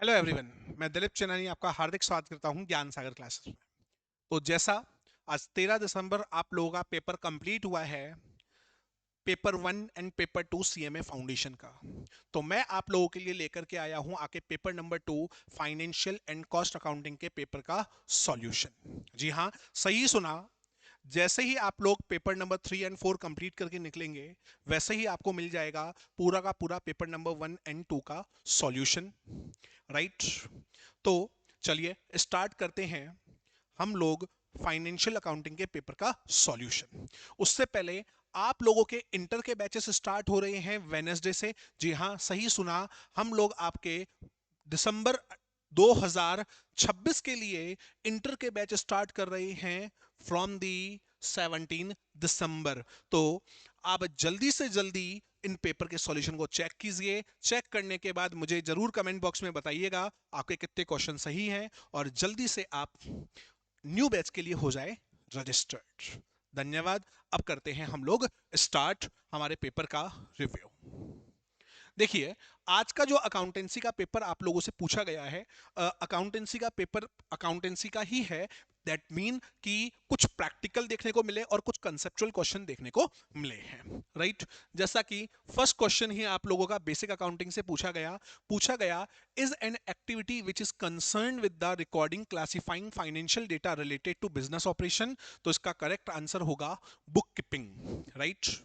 Hello everyone. मैं दिलीप चेनानी आपका हार्दिक स्वागत करता हूं ज्ञान सागर क्लासेस में। तो जैसा आज 13 दिसंबर आप लोगों का पेपर कंप्लीट हुआ है, paper 1 and paper 2 CMA foundation का। तो मैं आप लोगों के लिए लेकर के आया हूं आके paper number 2 financial and cost accounting के पेपर का सॉल्यूशन। जी हाँ, सही सुना। जैसे ही आप लोग पेपर नंबर 3 एंड 4 कंप्लीट करके निकलेंगे, वैसे ही आपको मिल जाएगा पूरा का पूरा पेपर नंबर 1 एंड 2 का सॉल्यूशन। राइट। तो चलिए स्टार्ट करते हैं हम लोग फाइनेंशियल अकाउंटिंग के पेपर का सॉल्यूशन। उससे पहले आप लोगों के इंटर के बैचेस स्टार्ट हो रहे हैं वेनेसडे से। जी हाँ, सही सुना। हम लोग आपके दिसंबर 2026 के लिए इंटर के बैच स्टार्ट कर रहे हैं फ्रॉम दी 17 दिसंबर। तो आप जल्दी से जल्दी इन पेपर के सॉल्यूशन को चेक कीजिए। चेक करने के बाद मुझे जरूर कमेंट बॉक्स में बताइएगा आपके कितने क्वेश्चन सही हैं, और जल्दी से आप न्यू बैच के लिए हो जाए रजिस्टर्ड। धन्यवाद। अब करते हैं हम लोग स्टार्ट हमारे पेपर का रिव्यू। देखिए, आज का जो अकाउंटेंसी का पेपर आप लोगों से पूछा गया है, अकाउंटेंसी का पेपर अकाउंटेंसी का ही है। दैट मीन कि कुछ प्रैक्टिकल देखने को मिले और कुछ कंसेप्चुअल क्वेश्चन देखने को मिले हैं। राइट। जैसा कि फर्स्ट क्वेश्चन ही आप लोगों का बेसिक अकाउंटिंग से पूछा गया is an activity which is concern with the recording classifying financial data related to business operation. तो इसका करेक्ट आंसर होगा bookkeeping. Right.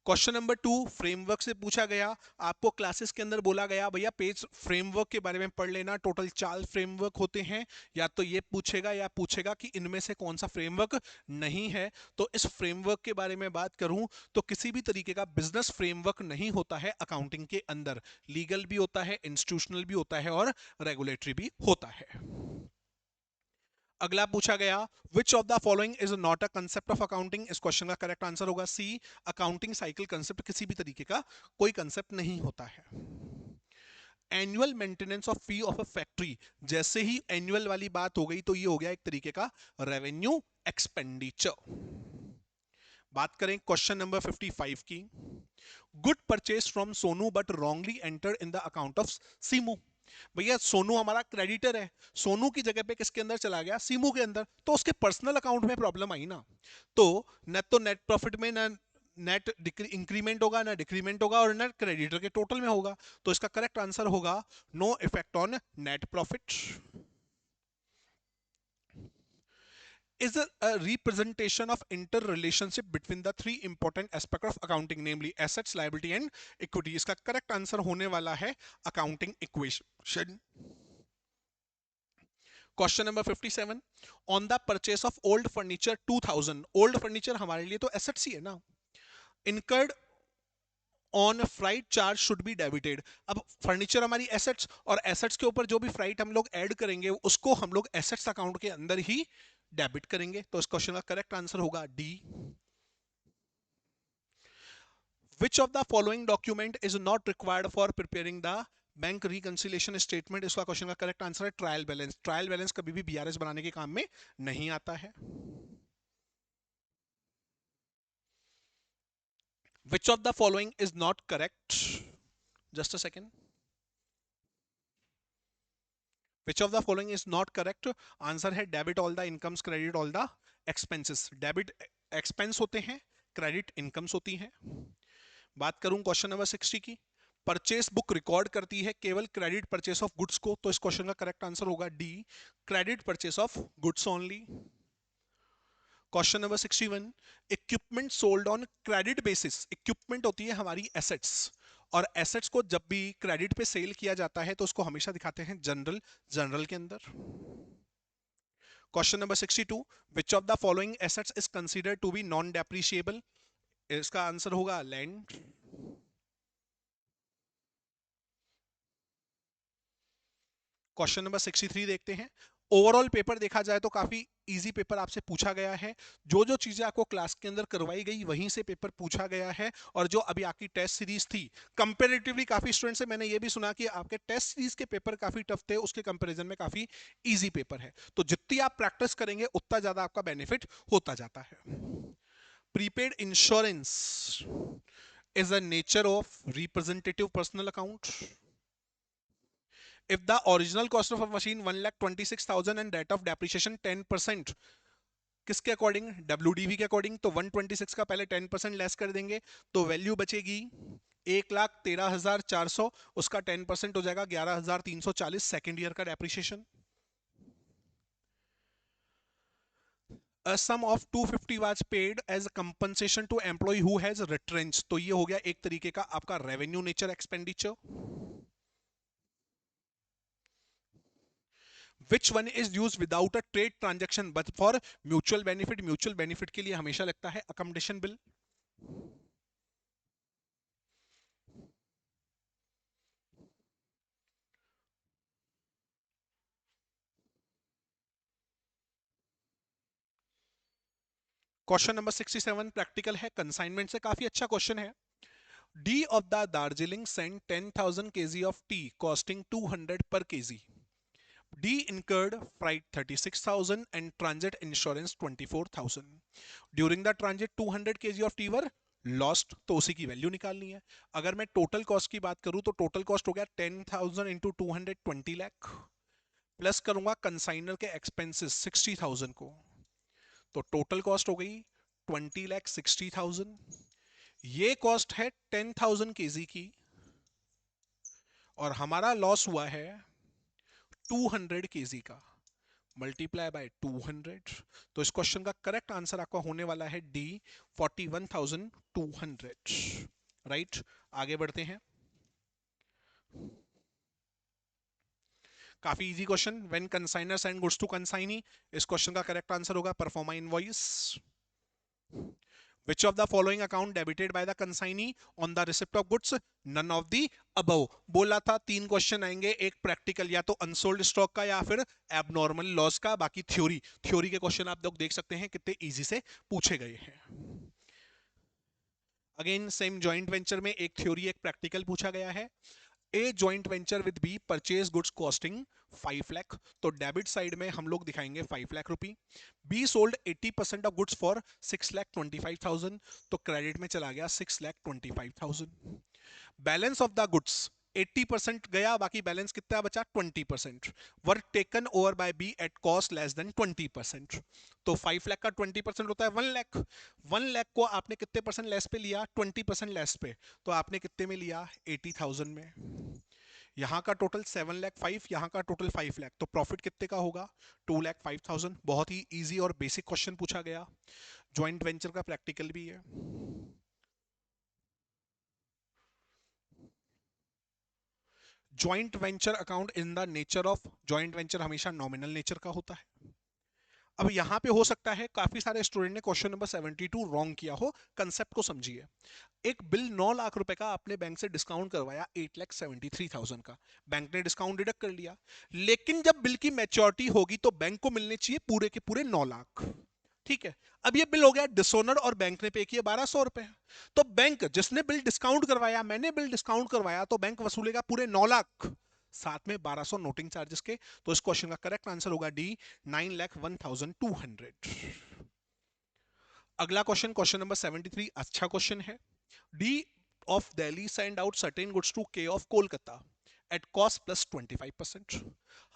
Question number 2 framework से पूछा गया। आपको क्लासेस के अंदर बोला गया भैया पेज फ्रेमवर्क के बारे में पढ़ लेना, टोटल 4 फ्रेमवर्क होते हैं। या तो ये पूछेगा या पूछेगा कि इनमें से कौन सा फ्रेमवर्क नहीं है। तो इस फ्रेमवर्क के बारे में बात करूं तो किसी भी तरीके का बिजनेस फ्रेमवर्क नहीं होता है अकाउंटिंग के अंदर। लीगल भी होता है, इंस्टीट्यूशनल भी होता है और रेगुलेटरी भी होता है। अगला पूछा गया which of the following is not a concept of accounting. इस क्वेश्चन का करेक्ट आंसर होगा सी, अकाउंटिंग साइकिल कंसेप्ट किसी भी तरीके का कोई कंसेप्ट नहीं होता है। Annual maintenance of fee of a factory, जैसे ही एनुअल वाली बात हो गई तो ये हो गया एक तरीके का रेवेन्यू एक्सपेंडिचर। बात करें क्वेश्चन नंबर 55 की, good purchase from Sonu but wrongly enter in the account of Simu. भैया सोनू हमारा क्रेडिटर है, सोनू की जगह पे किसके अंदर चला गया, सीमू के अंदर, तो उसके पर्सनल अकाउंट में प्रॉब्लम आई ना। तो न तो नेट प्रॉफिट में ना नेट इंक्रीमेंट होगा, ना डिक्रीमेंट होगा, और ना क्रेडिटर के टोटल में होगा। तो इसका करेक्ट आंसर होगा no effect on net profit. is a representation of interrelationship between the three important aspects of accounting, namely assets, liability and equity। इसका करेक्ट आंसर होने वाला है accounting equation. Question number 57, on the purchase of old furniture 2000। Old furniture हमारे लिए तो assets ही है ना। Incurred on freight charge should be debited. अब फर्नीचर हमारी एसेट्स, और एसेट्स के ऊपर जो भी फ्राइट हम लोग ऐड करेंगे उसको हम लोग एसेट्स अकाउंट के अंदर ही डेबिट करेंगे। तो इस क्वेश्चन का करेक्ट आंसर होगा D. Which of the following document is not required for preparing the bank reconciliation statement. इसका क्वेश्चन का करेक्ट आंसर है ट्रायल बैलेंस। ट्रायल बैलेंस कभी भी बीआरएस बनाने के काम में नहीं आता है। Which of the following is not correct, just a second. Which of the following is not correct, answer है debit all the incomes credit all the expenses. Debit expense होते हैं, क्रेडिट इनकम्स होती हैं। बात करूं क्वेश्चन नंबर 60 की, purchase book record करती है केवल क्रेडिट परचेस ऑफ गुड्स को। तो इस क्वेश्चन का करेक्ट आंसर होगा D, credit purchase of goods only. Question number 61, equipment sold on credit basis. Equipment होती है हमारी एसेट्स, और एसेट्स को जब भी क्रेडिट पे सेल किया जाता है तो उसको हमेशा दिखाते हैं जनरल जनरल के अंदर। Question number 62, which of the following assets is considered to be non depreciable. इसका आंसर होगा लैंड। क्वेश्चन नंबर 63 देखते हैं। ओवरऑल पेपर देखा जाए तो काफी इजी पेपर आपसे पूछा गया है। जो जो चीजें आपको क्लास के अंदर करवाई गई वहीं से पेपर पूछा गया है। और जो अभी आपकी टेस्ट सीरीज थी, कंपैरेटिवली काफी स्टूडेंट से मैंने ये भी सुना कि आपके टेस्ट सीरीज के पेपर काफी टफ थे, उसके कंपैरिजन में काफी इजी पेपर है। तो जितनी आप प्रैक्टिस करेंगे उतना ज्यादा आपका बेनिफिट होता जाता है। Prepaid insurance is a nature of representative personal account. If the original cost of a machine 1,26,000 and rate of depreciation 10%, किसके अकॉर्डिंग, WDV के अकॉर्डिंग, तो 126 का पहले 10% लेस कर देंगे तो वैल्यू बचेगी 1,13,400, उसका 10% हो जाएगा 11,340 सेकेंड ईयर का depreciation. A sum of 250 was paid as a compensation to employee who has retrenched, तो ये हो गया एक तरीके का आपका revenue nature expenditure. Which one is used without a trade transaction but for mutual benefit, mutual benefit के लिए हमेशा लगता है accommodation bill. Question number 67 practical है, कंसाइनमेंट से काफी अच्छा क्वेश्चन है। D of the Darjeeling sent 10,000 kg of tea costing 200 per kg. D incurred freight 36,000 and transit insurance 24,000. During the transit 200 kg of tea were lost, तो उसी की value निकालनी है। अगर मैं टोटल कॉस्ट की बात करूं तो टोटल कॉस्ट हो गया 10,000 इंटू 200 20 लाख, प्लस करूंगा कंसाइनर के एक्सपेंसेस 60,000 को, तो टोटल कॉस्ट हो गई 20 लाख 60,000। ये कॉस्ट है 10,000 केजी की और हमारा लॉस हुआ है 200 केजी का, मल्टीप्लाई बाय 200। तो इस क्वेश्चन का करेक्ट आंसर आपका होने वाला है डी, 41,200। राइट, आगे बढ़ते हैं। काफी easy question, when consignor send goods to consignee, इस क्वेश्चन का करेक्ट आंसर होगा proforma invoice. Which of the following account debited by the consignee on the receipt of goods? None of the above। बोला था तीन question आएंगे, एक practical या तो अनसोल्ड स्टॉक का या फिर एबनॉर्मल लॉस का, बाकी थ्योरी। थ्योरी के क्वेश्चन आप लोग देख सकते हैं कितने इजी से पूछे गए हैं। अगेन सेम जॉइंट वेंचर में एक थ्योरी एक प्रैक्टिकल पूछा गया है। A joint venture with B purchase goods costing 5 lakh, तो डेबिट साइड में हम लोग दिखाएंगे 5 lakh rupee. B sold 80% of goods for 6,25,000, तो क्रेडिट में चला गया 6,25,000। बैलेंस ऑफ द गुड्स 80% गया, बाकी बैलेंस कितना बचा 20%, were taken over by B at cost less than 20%। तो 5 लाख का 20% होता है 1 लाख। 1 लाख को आपने कितने परसेंट लेस पे लिया, 20% लेस पे, तो आपने कितने में लिया 80,000 में। यहाँ का टोटल 7 लाख 5, यहाँ का टोटल 5 लाख, तो प्रॉफिट कितने का होगा 2 लाख 5,000। बहुत ही इजी और बेसिक क्वेश्चन पूछा गया, ज्वाइंट वेंचर का प्रैक्टिकल भी है। Joint venture account in the nature of, joint venture हमेशा नॉमिनल नेचर का होता है। अब यहां पे हो सकता है काफी सारे स्टूडेंट ने क्वेश्चन नंबर 72 रॉन्ग किया हो, कंसेप्ट को समझिए। एक बिल 9 लाख रुपए का आपने बैंक से डिस्काउंट करवाया 8,73,000 का, बैंक ने डिस्काउंट डिडक्ट कर लिया, लेकिन जब बिल की मैच्योरिटी होगी तो बैंक को मिलने चाहिए पूरे के पूरे 9 लाख। ठीक है, अब ये बिल हो गया डिसोनर और बैंक ने पे किए 1,200 रुपए, तो बैंक, जिसने बिल डिस्काउंट करवाया, मैंने बिल डिस्काउंट करवाया, तो बैंक वसूलेगा पूरे 9 लाख, साथ में 1,200 नोटिंग चार्जेस के। तो इस क्वेश्चन का करेक्ट आंसर होगा डी, 9,01,200। अगला क्वेश्चन, क्वेश्चन नंबर 73, अच्छा क्वेश्चन है। D of Delhi send out certain goods to K of Kolkata at cost plus 25%,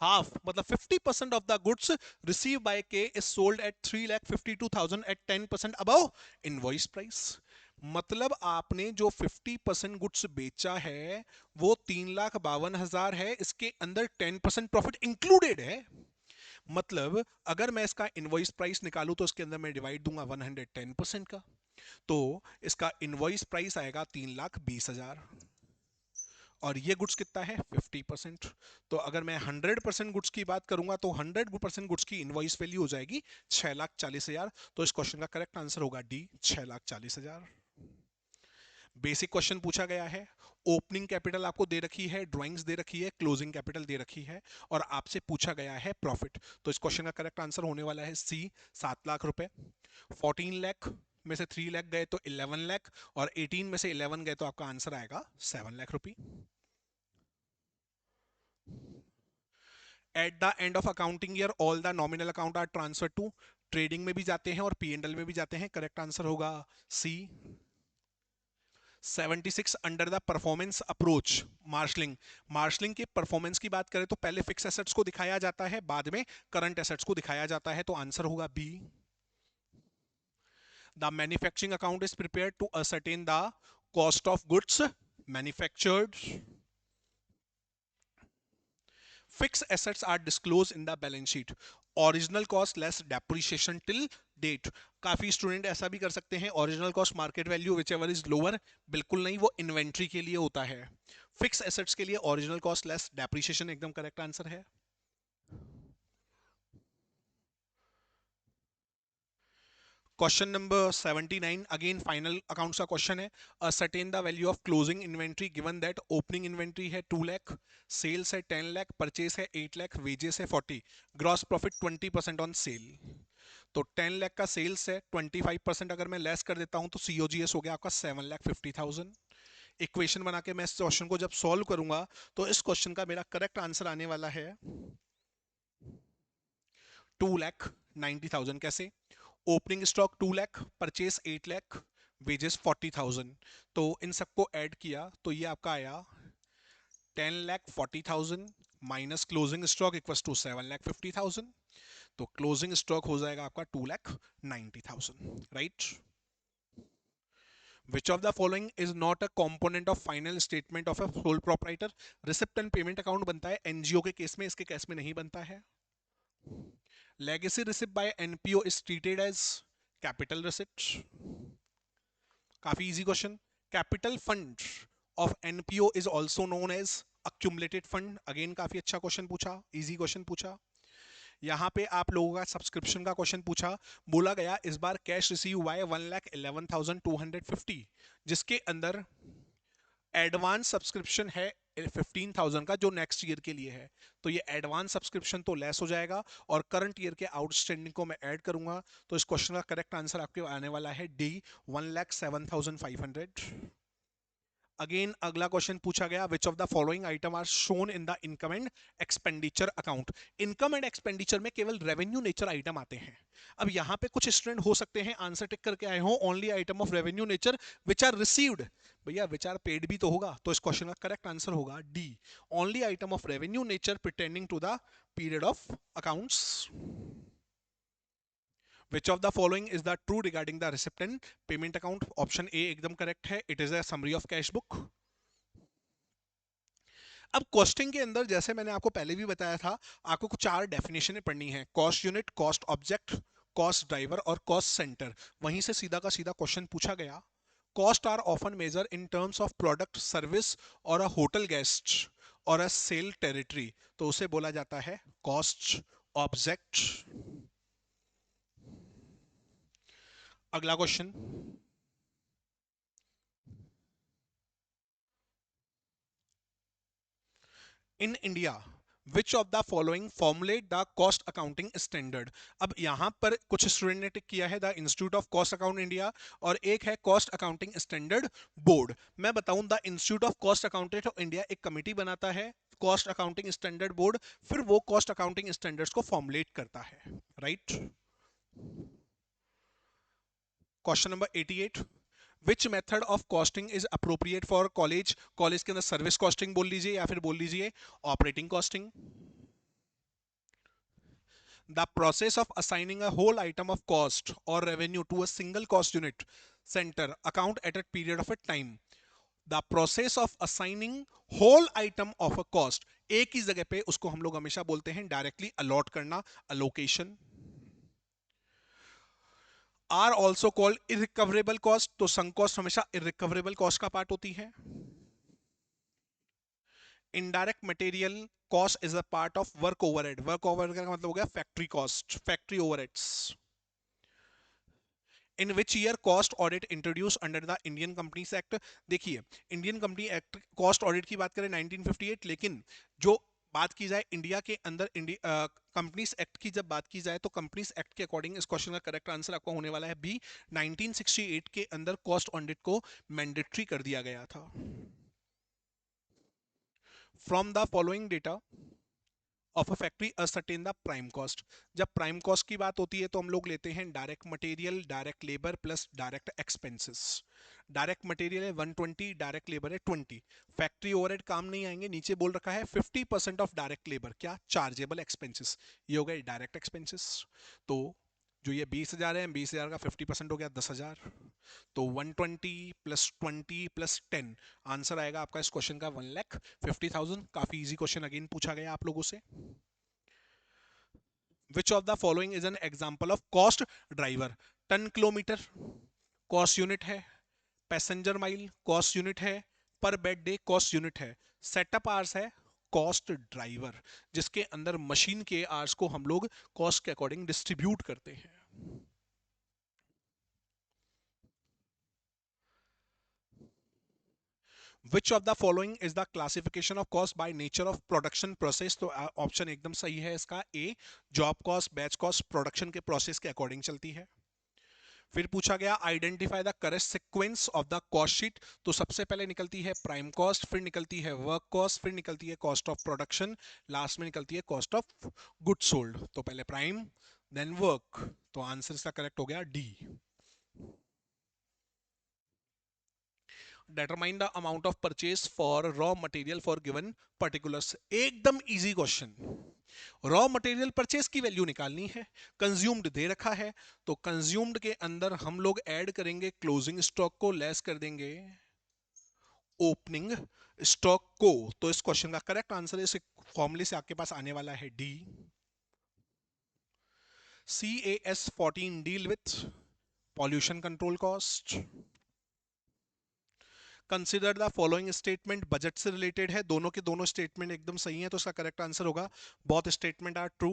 half मतलब 50% of the goods received by K is sold at 3,52,000 at 10% above invoice price। मतलब आपने जो 50% goods बेचा है वो 3,52,000 है, इसके अंदर 10% प्रॉफिट इंक्लूडेड है। मतलब अगर मैं इसका इनवॉइस प्राइस निकालूं तो इसके अंदर मैं डिवाइड दूंगा 110% का, तो इसका इनवॉइस प्राइस आएगा 3,20,000 और ये गुड्स कितना है 50%। तो अगर मैं 100% गुड्स की बात करूंगा तो 100% गुड्स की इनवॉइस वैल्यू हो जाएगी 6,40,000। तो इस क्वेश्चन का करेक्ट आंसर होगा डी, 6,40,000। बेसिक क्वेश्चन पूछा गया है, ओपनिंग कैपिटल आपको दे रखी है, ड्राइंग्स दे रखी है, क्लोजिंग कैपिटल दे रखी है और आपसे पूछा गया है प्रॉफिट। तो इस क्वेश्चन का करेक्ट आंसर होने वाला है सी, 7 लाख रुपए। 14 लाख में से 3 लाख गए तो 11 लाख और 18 में से 11 गए तो आपका आंसर आएगा 7 लाख रुपए। At the end of accounting year all the nominal account are transfer to, trading में भी जाते हैं और पी एंड एल में भी जाते हैं, करेक्ट आंसर होगा सी। 76 under the performance approach marshalling. Marshalling के परफॉर्मेंस की बात करें तो पहले फिक्स एसेट्स को दिखाया जाता है, बाद में करंट एसेट्स को दिखाया जाता है, तो आंसर होगा B. The manufacturing account is prepared to ascertain the cost of goods manufactured. Fixed assets are disclosed in the balance sheet. Original cost less depreciation till date. काफी स्टूडेंट ऐसा भी कर सकते हैं, original cost market value which ever is lower. बिल्कुल नहीं, वो inventory के लिए होता है। फिक्स एसेट्स के लिए ओरिजिनल कॉस्ट लेस डेप्रिसिएशन एकदम करेक्ट आंसर है। Question number 79 again final accounts का क्वेश्चन है। Ascertain the value of closing inventory given that opening inventory है 2 लाख, सेल्स है 10 लाख, परचेस है 8 लाख, वेजेस है 40, ग्रॉस प्रॉफिट 20% ऑन सेल। तो 10 लाख का सेल्स है, 25% अगर मैं लेस कर देता हूं तो सीओजीएस हो गया आपका 7,50,000। इक्वेशन बना के मैं इस क्वेश्चन को जब सॉल्व करूंगा तो इस क्वेश्चन का मेरा करेक्ट आंसर आने वाला है 2,90,000। कैसे? Opening stock 2 lakh, purchase 8 lakh, wages 40,000, तो इन सबको ऐड किया तो ये आपका आया 10,40,000 minus closing stock equals to 7,50,000। तो क्लोजिंग स्टॉक हो जाएगा आपका 2,90,000, right. Which of the following is not a component of final statement of a sole proprietor? Receipt and payment account बनता है एनजीओ के केस में, इसके केस में नहीं बनता है। Legacy receipt by NPO is treated as capital receipt. काफी easy question. Capital fund of NPO is also known as accumulated fund. Again काफी अच्छा क्वेश्चन पूछा, इजी क्वेश्चन पूछा। यहाँ पे आप लोगों का सब्सक्रिप्शन का क्वेश्चन पूछा, बोला गया इस बार कैश रिसीव हुआ है 1,11,250, जिसके अंदर एडवांस सब्सक्रिप्शन है 15,000 का जो नेक्स्ट ईयर के लिए है। तो ये एडवांस सब्सक्रिप्शन तो लेस हो जाएगा और करंट ईयर के आउटस्टैंडिंग को मैं ऐड करूंगा, तो इस क्वेश्चन का करेक्ट आंसर आपके आने वाला है डी, 1,07,500। अगेन अगला क्वेश्चन पूछा गया, which of the following item are shown in the income and expenditure account. Income and expenditure में केवल रेवेन्यू नेचर आइटम आते हैं। अब यहाँ पे कुछ स्टूडेंट हो सकते हैं आंसर टिक करके आए हो only item of revenue nature which are received. भैया विच आर पेड भी तो होगा, तो इस क्वेश्चन का करेक्ट आंसर होगा D, only item of revenue nature pertaining to the period of accounts. Which of the following is the true regarding the receipt and payment account? Option A एकदम correct है, it is a summary of cash book. अब costing के अंदर जैसे मैंने आपको पहले भी बताया था, आपको कुछ 4 डेफिनेशन पढ़नी है, cost unit, cost object, cost driver और कॉस्ट सेंटर। वहीं से सीधा का सीधा क्वेश्चन पूछा गया। Cost are often measure in terms of product service और अ होटल गेस्ट और अ सेल टेरिटरी, तो उसे बोला जाता है कॉस्ट ऑब्जेक्ट। अगला question, in India which of the following formulate the cost accounting standard. अब यहां पर कुछ स्टूडेंट ने टिक किया है the institute of cost account India और एक है कॉस्ट अकाउंटिंग स्टैंडर्ड बोर्ड। मैं बताऊं the institute of cost accountant of India एक कमिटी बनाता है, कॉस्ट अकाउंटिंग स्टैंडर्ड बोर्ड फिर वो कॉस्ट अकाउंटिंग स्टैंडर्ड्स को फॉर्मुलेट करता है, right. Question number 88, which method of costing is appropriate for college. College के अंदर सर्विस कॉस्टिंग बोल लीजिए या फिर बोल लीजिए operating costing. The process of assigning a whole item of cost or revenue to a single cost unit center account at a period of a time. The process of assigning whole item of a cost, एक ही जगह पे उसको हम लोग हमेशा बोलते हैं directly allot करना, allocation. Are also called irrecoverable cost, तो संक कॉस्ट हमेशा इरिकवरेबल कॉस्ट का पार्ट होती है। Indirect material cost is a part of work overhead, work overhead का मतलब हो गया factory cost, factory overheads. In which year cost audit introduce under the Indian companies act. देखिए Indian company act cost audit की बात करें 1958, लेकिन जो बात की जाए इंडिया के अंदर कंपनीज एक्ट की जब बात की जाए तो कंपनीज एक्ट के अकॉर्डिंग इस क्वेश्चन का करेक्ट आंसर आपको होने वाला है बी, 1968 के अंदर कॉस्ट ऑडिट को मैंडेटरी कर दिया गया था। From the following data of a factory ascertain the prime cost. जब प्राइम कॉस्ट की बात होती है तो हम लोग लेते हैं direct material, direct labour plus direct expenses. Direct material है 120, डायरेक्ट लेबर है 20। फैक्ट्री ओवरहेड काम नहीं आएंगे, नीचे बोल रखा है 50% ऑफ डायरेक्ट लेबर, क्या चार्जेबल एक्सपेंसेस, ये हो गए डायरेक्ट एक्सपेंसेस। तो जो ये 20,000 है, 20,000 का 50% हो गया 10,000, तो 120 प्लस 20 प्लस 10, आंसर आएगा आपका इस क्वेश्चन का 1,50,000। काफी इजी क्वेश्चन अगेन पूछा गया आप लोगों से। Which of the following is an example of cost driver? Ton kilometre cost unit है, पैसेंजर माइल कॉस्ट यूनिट है, per bed day cost unit है, सेटअप आवर्स है कॉस्ट ड्राइवर, जिसके अंदर मशीन के आवर्स को हम लोग कॉस्ट के अकॉर्डिंग डिस्ट्रीब्यूट करते हैं। Which of the following is the classification of cost by nature of production process? तो ऑप्शन एकदम सही है इसका A, job cost, batch cost production के प्रोसेस के अकॉर्डिंग चलती है। फिर पूछा गया identify the correct sequence of the cost sheet. तो सबसे पहले निकलती है प्राइम कॉस्ट, फिर निकलती है वर्क कॉस्ट, फिर निकलती है कॉस्ट ऑफ प्रोडक्शन, लास्ट में निकलती है कॉस्ट ऑफ गुड्स सोल्ड। तो पहले प्राइम देन वर्क, तो आंसर इसका करेक्ट हो गया D. determine the amount of purchase for raw material for given particulars। एकदम easy question. Raw material purchase की वैल्यू निकालनी है, कंज्यूम्ड दे रखा है, तो कंज्यूम्ड के अंदर हम लोग ऐड करेंगे क्लोजिंग स्टॉक को, लेस कर देंगे ओपनिंग स्टॉक को। तो इस क्वेश्चन का करेक्ट आंसर इस फॉर्मूले से आपके पास आने वाला है D. CAS 14 deal with pollution control cost. Consider the following statement budget से रिलेटेड है, दोनों के दोनों स्टेटमेंट एकदम सही है, तो इसका करेक्ट आंसर होगा both statement are true.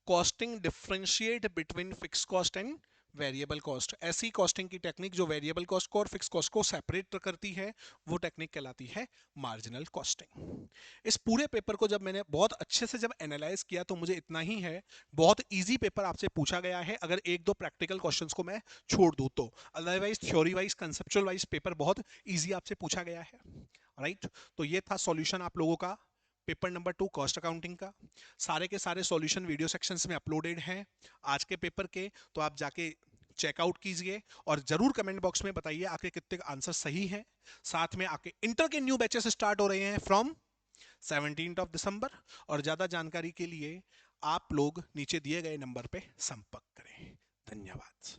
Costing differentiate between fix cost and variable cost. ऐसी कॉस्टिंग की टेक्निक जो वेरिएबल कॉस्ट को और फिक्स कॉस्ट को सेपरेट करती है, वो टेक्निक कहलाती है मार्जिनल कॉस्टिंग। इस पूरे पेपर को जब मैंने बहुत अच्छे से जब एनालाइज किया तो मुझे इतना ही है, बहुत इजी पेपर आपसे पूछा गया है, अगर एक दो प्रैक्टिकल क्वेश्चंस को मैं छोड़ दूं तो। Otherwise theory wise conceptual wise paper बहुत इजी आपसे पूछा गया है, राइट। तो ये था सॉल्यूशन आप लोगों का पेपर नंबर 2 कॉस्ट अकाउंटिंग का। सारे के सारे सॉल्यूशन वीडियो सेक्शंस में अपलोडेड हैं आज के पेपर के, तो आप जाके चेकआउट कीजिए और जरूर कमेंट बॉक्स में बताइए आपके कितने आंसर सही हैं। साथ में आपके इंटर के न्यू बैचेस स्टार्ट हो रहे हैं फ्रॉम 17 दिसंबर, और ज्यादा जानकारी के लिए आप लोग नीचे दिए गए नंबर पे संपर्क करें। धन्यवाद।